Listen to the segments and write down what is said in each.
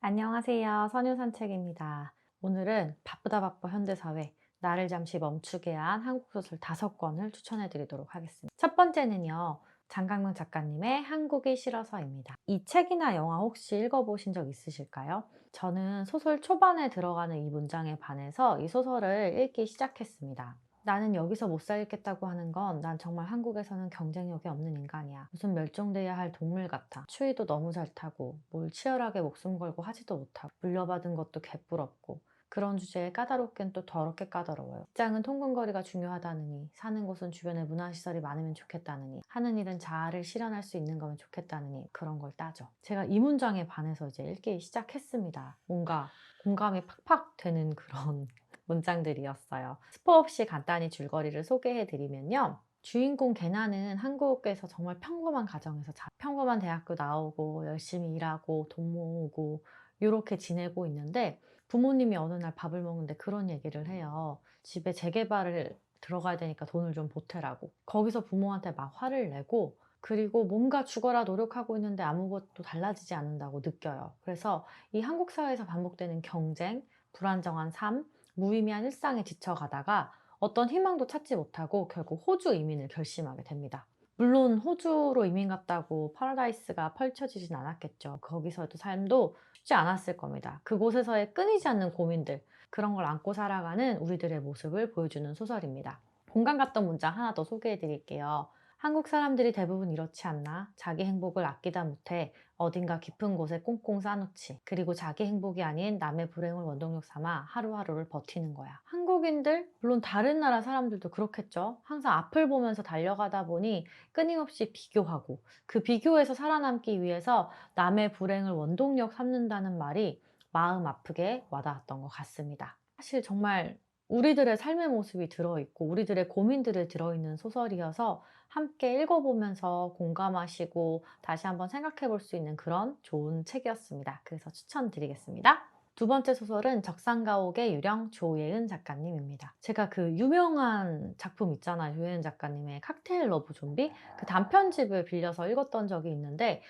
안녕하세요. 선유산책입니다. 오늘은 바쁘다 바빠 현대사회, 나를 잠시 멈추게 한 한국 소설 5권을 추천해 드리도록 하겠습니다. 첫 번째는요, 장강명 작가님의 한국이 싫어서입니다. 이 책이나 영화 혹시 읽어보신 적 있으실까요? 저는 소설 초반에 들어가는 이 문장에 반해서 이 소설을 읽기 시작했습니다. 나는 여기서 못 살겠다고 하는 건 난 정말 한국에서는 경쟁력이 없는 인간이야. 무슨 멸종돼야 할 동물 같아. 추위도 너무 잘 타고 뭘 치열하게 목숨 걸고 하지도 못하고 물려받은 것도 개뿔없고 그런 주제에 까다롭긴 또 더럽게 까다로워요. 직장은 통근거리가 중요하다느니 사는 곳은 주변에 문화시설이 많으면 좋겠다느니 하는 일은 자아를 실현할 수 있는 거면 좋겠다느니 그런 걸 따져. 제가 이 문장에 반해서 이제 읽기 시작했습니다. 뭔가 공감이 팍팍 되는 그런 문장들이었어요. 스포 없이 간단히 줄거리를 소개해드리면요. 주인공 개나는 한국에서 정말 평범한 가정에서 평범한 대학교 나오고 열심히 일하고 돈 모으고 이렇게 지내고 있는데 부모님이 어느 날 밥을 먹는데 그런 얘기를 해요. 집에 재개발을 들어가야 되니까 돈을 좀 보태라고. 거기서 부모한테 막 화를 내고 그리고 뭔가 죽어라 노력하고 있는데 아무것도 달라지지 않는다고 느껴요. 그래서 이 한국 사회에서 반복되는 경쟁, 불안정한 삶, 무의미한 일상에 지쳐가다가 어떤 희망도 찾지 못하고 결국 호주 이민을 결심하게 됩니다. 물론 호주로 이민 갔다고 파라다이스가 펼쳐지진 않았겠죠. 거기서도 삶도 쉽지 않았을 겁니다. 그곳에서의 끊이지 않는 고민들, 그런 걸 안고 살아가는 우리들의 모습을 보여주는 소설입니다. 공감 갔던 문장 하나 더 소개해 드릴게요. 한국 사람들이 대부분 이렇지 않나? 자기 행복을 아끼다 못해 어딘가 깊은 곳에 꽁꽁 싸놓지. 그리고 자기 행복이 아닌 남의 불행을 원동력 삼아 하루하루를 버티는 거야. 한국인들, 물론 다른 나라 사람들도 그렇겠죠. 항상 앞을 보면서 달려가다 보니 끊임없이 비교하고 그 비교에서 살아남기 위해서 남의 불행을 원동력 삼는다는 말이 마음 아프게 와닿았던 것 같습니다. 사실 정말 우리들의 삶의 모습이 들어있고 우리들의 고민들이 들어있는 소설이어서 함께 읽어보면서 공감하시고 다시 한번 생각해 볼 수 있는 그런 좋은 책이었습니다. 그래서 추천드리겠습니다. 두 번째 소설은 적상가옥의 유령 조예은 작가님입니다. 제가 그 유명한 작품 있잖아요. 조예은 작가님의 칵테일 러브 좀비? 그 단편집을 빌려서 읽었던 적이 있는데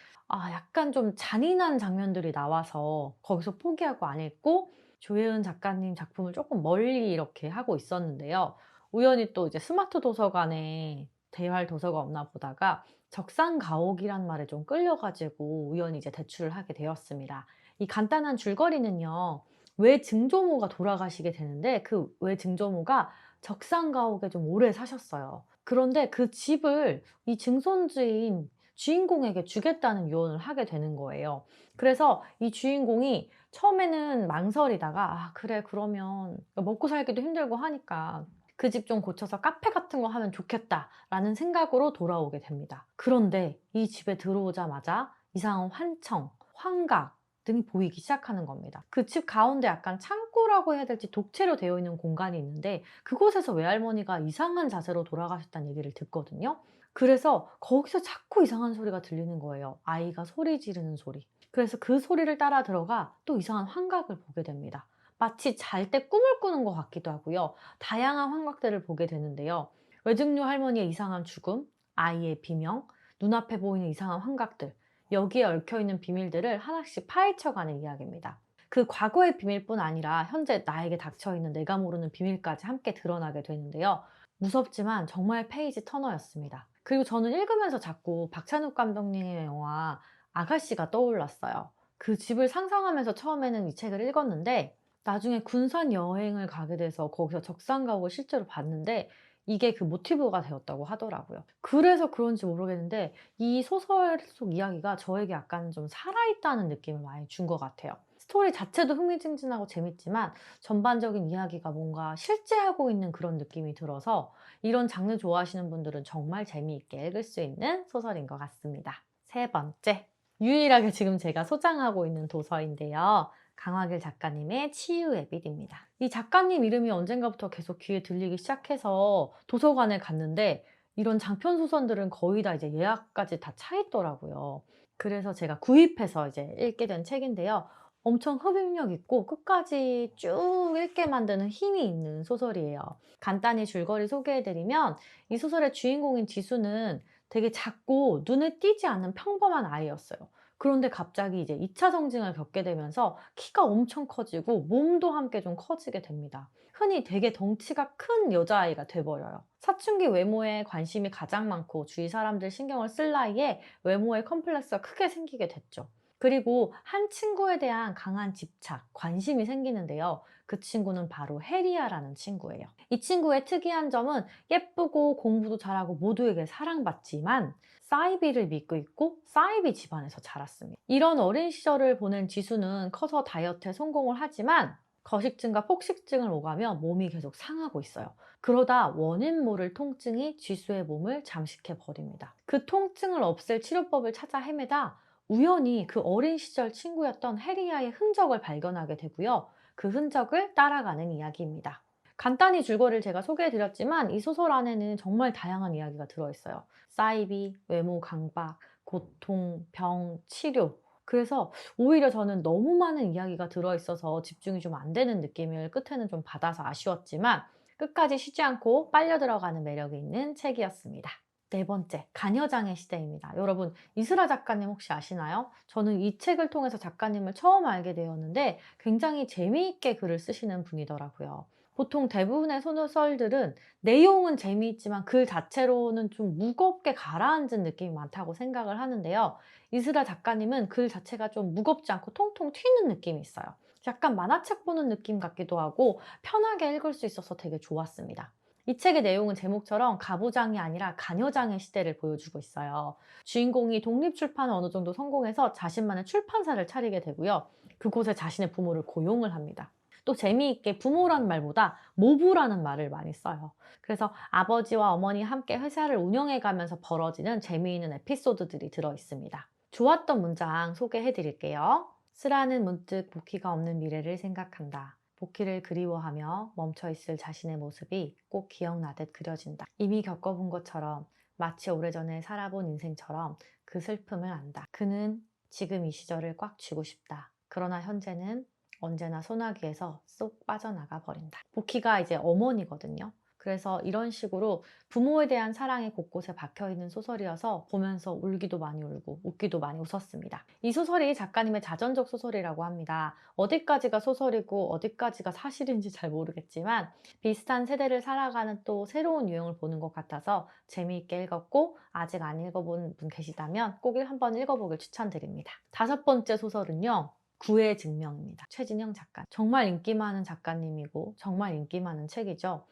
약간 좀 잔인한 장면들이 나와서 거기서 포기하고 안 읽고 조예은 작가님 작품을 조금 멀리 이렇게 하고 있었는데요. 우연히 또 이제 스마트 도서관에 대활 도서가 없나 보다가 적상가옥이란 말에 좀 끌려가지고 우연히 이제 대출을 하게 되었습니다. 이 간단한 줄거리는요. 외증조모가 돌아가시게 되는데 그 외증조모가 적상가옥에 좀 오래 사셨어요. 그런데 그 집을 이 증손주인 주인공에게 주겠다는 요원을 하게 되는 거예요. 그래서 이 주인공이 처음에는 망설이다가 그래 그러면 먹고 살기도 힘들고 하니까 그 집 좀 고쳐서 카페 같은 거 하면 좋겠다라는 생각으로 돌아오게 됩니다. 그런데 이 집에 들어오자마자 이상한 환청, 환각 등이 보이기 시작하는 겁니다. 그 집 가운데 약간 창고라고 해야 될지 독채로 되어 있는 공간이 있는데 그곳에서 외할머니가 이상한 자세로 돌아가셨다는 얘기를 듣거든요. 그래서 거기서 자꾸 이상한 소리가 들리는 거예요. 아이가 소리 지르는 소리. 그래서 그 소리를 따라 들어가 또 이상한 환각을 보게 됩니다. 마치 잘 때 꿈을 꾸는 것 같기도 하고요. 다양한 환각들을 보게 되는데요. 외증류 할머니의 이상한 죽음, 아이의 비명, 눈앞에 보이는 이상한 환각들, 여기에 얽혀있는 비밀들을 하나씩 파헤쳐가는 이야기입니다. 그 과거의 비밀뿐 아니라 현재 나에게 닥쳐있는 내가 모르는 비밀까지 함께 드러나게 되는데요. 무섭지만 정말 페이지 터너였습니다. 그리고 저는 읽으면서 자꾸 박찬욱 감독님의 영화 아가씨가 떠올랐어요. 그 집을 상상하면서 처음에는 이 책을 읽었는데 나중에 군산 여행을 가게 돼서 거기서 적산가옥을 실제로 봤는데 이게 그 모티브가 되었다고 하더라고요. 그래서 그런지 모르겠는데 이 소설 속 이야기가 저에게 약간 좀 살아있다는 느낌을 많이 준 것 같아요. 스토리 자체도 흥미진진하고 재밌지만 전반적인 이야기가 뭔가 실제하고 있는 그런 느낌이 들어서 이런 장르 좋아하시는 분들은 정말 재미있게 읽을 수 있는 소설인 것 같습니다. 세 번째, 유일하게 지금 제가 소장하고 있는 도서인데요. 강화길 작가님의 치유의 빛입니다. 이 작가님 이름이 언젠가부터 계속 귀에 들리기 시작해서 도서관에 갔는데 이런 장편 소설들은 거의 다 이제 예약까지 다 차 있더라고요. 그래서 제가 구입해서 이제 읽게 된 책인데요. 엄청 흡입력 있고 끝까지 쭉 읽게 만드는 힘이 있는 소설이에요. 간단히 줄거리 소개해드리면 이 소설의 주인공인 지수는 되게 작고 눈에 띄지 않는 평범한 아이였어요. 그런데 갑자기 이제 2차 성징을 겪게 되면서 키가 엄청 커지고 몸도 함께 좀 커지게 됩니다. 흔히 되게 덩치가 큰 여자아이가 돼 버려요. 사춘기 외모에 관심이 가장 많고 주위 사람들 신경을 쓸 나이에 외모에 컴플렉스가 크게 생기게 됐죠. 그리고 한 친구에 대한 강한 집착, 관심이 생기는데요. 그 친구는 바로 해리아라는 친구예요. 이 친구의 특이한 점은 예쁘고 공부도 잘하고 모두에게 사랑받지만 사이비를 믿고 있고 사이비 집안에서 자랐습니다. 이런 어린 시절을 보낸 지수는 커서 다이어트에 성공을 하지만 거식증과 폭식증을 오가며 몸이 계속 상하고 있어요. 그러다 원인 모를 통증이 지수의 몸을 잠식해 버립니다. 그 통증을 없앨 치료법을 찾아 헤매다 우연히 그 어린 시절 친구였던 해리아의 흔적을 발견하게 되고요. 그 흔적을 따라가는 이야기입니다. 간단히 줄거리를 제가 소개해 드렸지만 이 소설 안에는 정말 다양한 이야기가 들어있어요. 사이비, 외모 강박, 고통, 병, 치료. 그래서 오히려 저는 너무 많은 이야기가 들어있어서 집중이 좀 안 되는 느낌을 끝에는 좀 받아서 아쉬웠지만 끝까지 쉬지 않고 빨려 들어가는 매력이 있는 책이었습니다. 네 번째, 가녀장의 시대입니다. 여러분, 이슬아 작가님 혹시 아시나요? 저는 이 책을 통해서 작가님을 처음 알게 되었는데 굉장히 재미있게 글을 쓰시는 분이더라고요. 보통 대부분의 소설들은 내용은 재미있지만 글 자체로는 좀 무겁게 가라앉은 느낌이 많다고 생각을 하는데요. 이슬아 작가님은 글 자체가 좀 무겁지 않고 통통 튀는 느낌이 있어요. 약간 만화책 보는 느낌 같기도 하고 편하게 읽을 수 있어서 되게 좋았습니다. 이 책의 내용은 제목처럼 가부장이 아니라 가녀장의 시대를 보여주고 있어요. 주인공이 독립출판을 어느 정도 성공해서 자신만의 출판사를 차리게 되고요. 그곳에 자신의 부모를 고용을 합니다. 또 재미있게 부모라는 말보다 모부라는 말을 많이 써요. 그래서 아버지와 어머니 함께 회사를 운영해 가면서 벌어지는 재미있는 에피소드들이 들어 있습니다. 좋았던 문장 소개해 드릴게요. 쓰라는 문득 복희가 없는 미래를 생각한다. 복희를 그리워하며 멈춰있을 자신의 모습이 꼭 기억나듯 그려진다. 이미 겪어본 것처럼 마치 오래전에 살아본 인생처럼 그 슬픔을 안다. 그는 지금 이 시절을 꽉 쥐고 싶다. 그러나 현재는 언제나 소나기에서 쏙 빠져나가 버린다. 복희가 이제 어머니거든요. 그래서 이런 식으로 부모에 대한 사랑이 곳곳에 박혀있는 소설이어서 보면서 울기도 많이 울고 웃기도 많이 웃었습니다. 이 소설이 작가님의 자전적 소설이라고 합니다. 어디까지가 소설이고 어디까지가 사실인지 잘 모르겠지만 비슷한 세대를 살아가는 또 새로운 유형을 보는 것 같아서 재미있게 읽었고 아직 안 읽어본 분 계시다면 꼭 한번 읽어보길 추천드립니다. 다섯 번째 소설은요. 구의 증명입니다. 최진영 작가. 정말 인기 많은 작가님이고 정말 인기 많은 책이죠.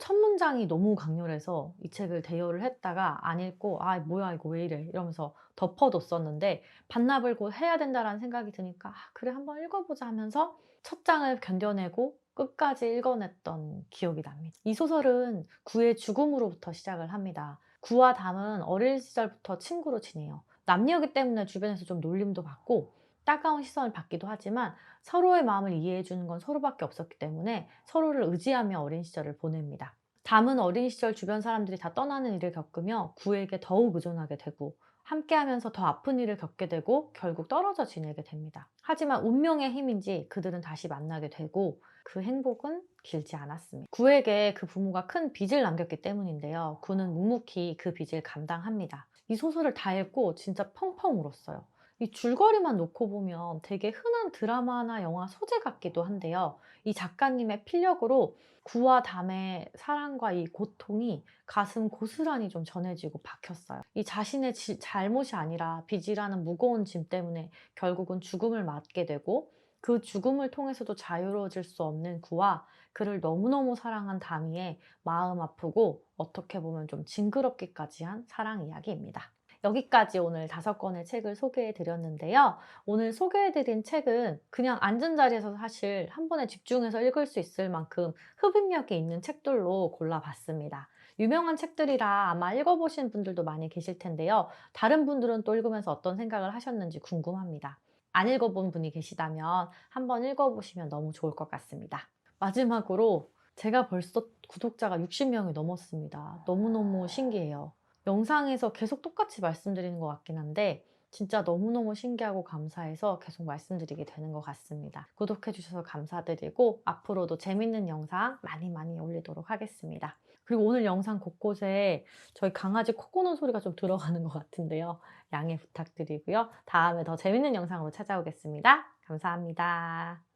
첫 문장이 너무 강렬해서 이 책을 대여를 했다가 안 읽고 '아 뭐야 이거 왜 이래.' 이러면서 덮어뒀었는데 반납을 곧 해야 된다라는 생각이 드니까 '아 그래 한번 읽어보자.' 하면서 첫 장을 견뎌내고 끝까지 읽어냈던 기억이 납니다. 이 소설은 구의 죽음으로부터 시작을 합니다. 구와 담은 어릴 시절부터 친구로 지내요. 남녀이기 때문에 주변에서 좀 놀림도 받고 따가운 시선을 받기도 하지만 서로의 마음을 이해해 주는 건 서로밖에 없었기 때문에 서로를 의지하며 어린 시절을 보냅니다. 담은 어린 시절 주변 사람들이 다 떠나는 일을 겪으며 구에게 더욱 의존하게 되고 함께하면서 더 아픈 일을 겪게 되고 결국 떨어져 지내게 됩니다. 하지만 운명의 힘인지 그들은 다시 만나게 되고 그 행복은 길지 않았습니다. 구에게 그 부모가 큰 빚을 남겼기 때문인데요. 구는 묵묵히 그 빚을 감당합니다. 이 소설을 다 읽고 진짜 펑펑 울었어요. 이 줄거리만 놓고 보면 되게 흔한 드라마나 영화 소재 같기도 한데요. 이 작가님의 필력으로 구와 담의 사랑과 이 고통이 가슴 고스란히 좀 전해지고 박혔어요. 이 자신의 잘못이 아니라 빚이라는 무거운 짐 때문에 결국은 죽음을 맞게 되고 그 죽음을 통해서도 자유로워질 수 없는 구와 그를 너무너무 사랑한 다미의 마음 아프고 어떻게 보면 좀 징그럽기까지 한 사랑 이야기입니다. 여기까지 오늘 5권의 책을 소개해 드렸는데요. 오늘 소개해 드린 책은 그냥 앉은 자리에서 사실 한 번에 집중해서 읽을 수 있을 만큼 흡입력이 있는 책들로 골라봤습니다. 유명한 책들이라 아마 읽어보신 분들도 많이 계실 텐데요. 다른 분들은 또 읽으면서 어떤 생각을 하셨는지 궁금합니다. 안 읽어본 분이 계시다면 한번 읽어보시면 너무 좋을 것 같습니다. 마지막으로 제가 벌써 구독자가 60명이 넘었습니다. 너무너무 신기해요. 영상에서 계속 똑같이 말씀드리는 것 같긴 한데 진짜 너무너무 신기하고 감사해서 계속 말씀드리게 되는 것 같습니다. 구독해 주셔서 감사드리고 앞으로도 재밌는 영상 많이 많이 올리도록 하겠습니다. 그리고 오늘 영상 곳곳에 저희 강아지 코 고는 소리가 좀 들어가는 것 같은데요. 양해 부탁드리고요. 다음에 더 재밌는 영상으로 찾아오겠습니다. 감사합니다.